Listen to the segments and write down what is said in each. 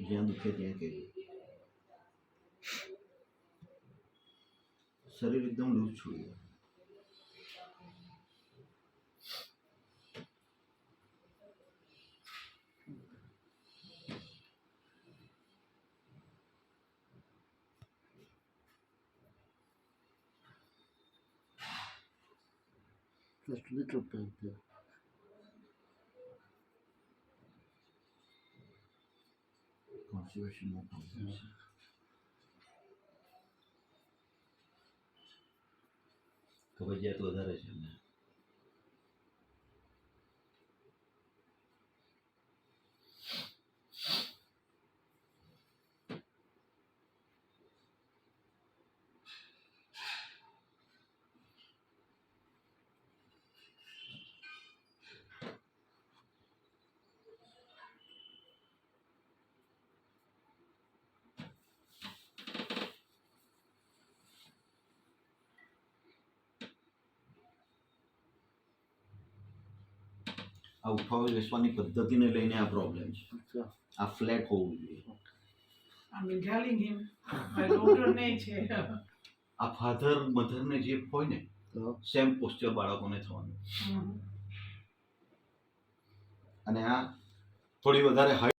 જ્યાં દુખે ત્યાં કહેજો. શરીર એકદમ લૂઝ છોડી દો. Just a little pain there. Constipation more problems. કબજિયાત વધારે છે એમને. આ ઉઠાવી બેસવાની પદ્ધતિને લઈને આ પ્રોબ્લેમ છે. આ ફ્લેટ હોવું જોઈએ. I'm telling him, my daughter નહીં છે. આ ફાધર મધરને જે હોય ને સેમ પોસ્ચર બાળકોને થવાનું. અને આ થોડી વધારે હાઈ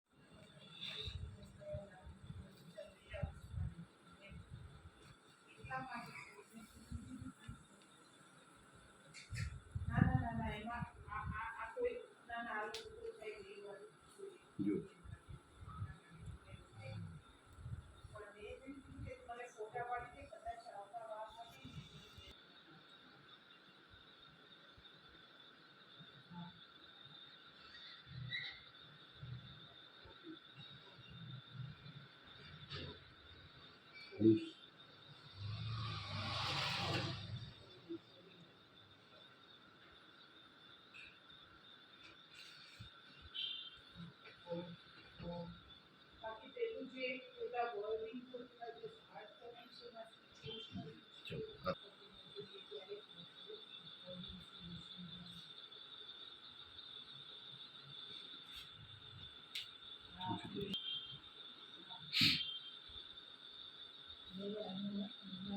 loose.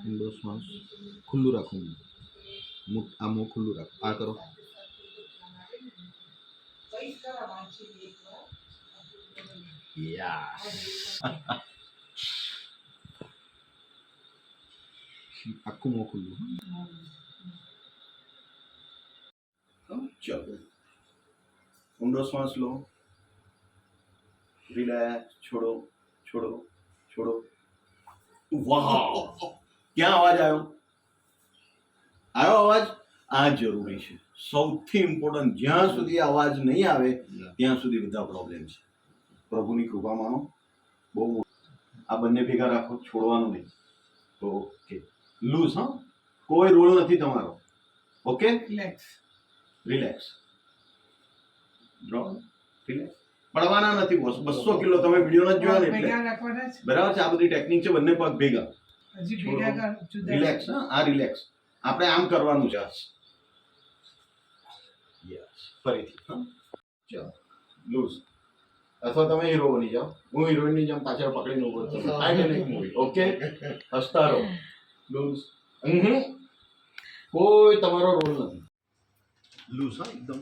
ઈન્ડોર શ્વાસ ખુલ્લું રાખવું. આ મોં ખુલ્લું રાખો. આ કરો. આખું મોં ખુલ્લું. ચાલો ઊંડો શ્વાસ લો. રિલેક્સ. છોડો છોડો છોડો. વાહ, ક્યાં અવાજ આવ્યો? અવાજ? આ જરૂરી છે. સૌથી ઇમ્પોર્ટન્ટ. જ્યાં સુધી અવાજ નહીં આવે ત્યાં સુધી બધા પ્રોબ્લેમ છે. પ્રભુની કૃપા માનો. બહુ આ બંને ભેગા રાખો. છોડવાનું નહીં. Okay loose. હા, કોઈ રોલ નથી તમારો. Okay Relax. રિલેક્સ. રિલેક્સ. પડવાના નથી બોસ. 200 કિલો તમે વિડીયો નથી જોયા ને એટલે ભેગા રાખવાના છે. બરાબર છે. આ બધી ટેકનિક છે. બંને પગ ભેગા. હજી ભેગા કર. જુદા. રિલેક્સ. આ રિલેક્સ. આપણે આમ કરવાનું છે. યસ. ફરીથી. હા, ચલો લૂઝ. અથવા તમે હીરો બની જાઓ. હું હિરોઈનની જેમ પાછળ પકડીને ઉભો છું. Titanic movie. ઓકે, હસતા રહો. લૂઝ. કોઈ તમારો રોલ નથી. લૂઝ. હા, એકદમ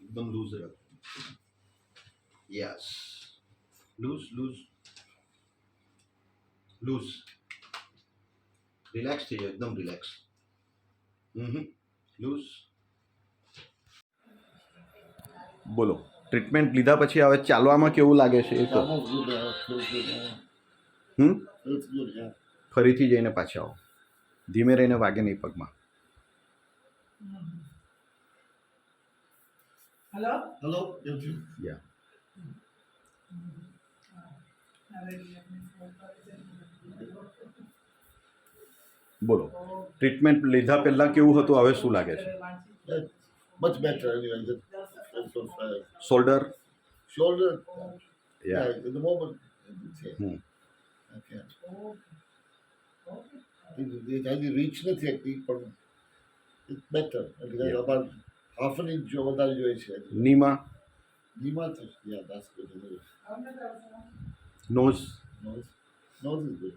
એકદમ લૂઝ રાખો. Yes. Loose loose loose. Relax થઈ જાઓ. એકદમ રિલેક્સ. લૂઝ. બોલો, ટ્રીટમેન્ટ લીધા પછી હવે ચાલવામાં કેવું લાગે છે એ તો? ફરીથી જઈને પાછા આવો. ધીમે રહીને વાગે નહીં પગમાં. Hello? Hello? યા. બોલો, ટ્રીટમેન્ટ લીધા પહેલા કેવું હતું, હવે શું લાગે છે? Much better anyway. Shoulder? Shoulder, yeah. at the moment, hmm. okay. It reach નથી એકથી પણ it's better. About half an inch વધારે જોઈએ છે. નીમાં? Nima, yeah, that's good. Anyway. nose. Nose is good.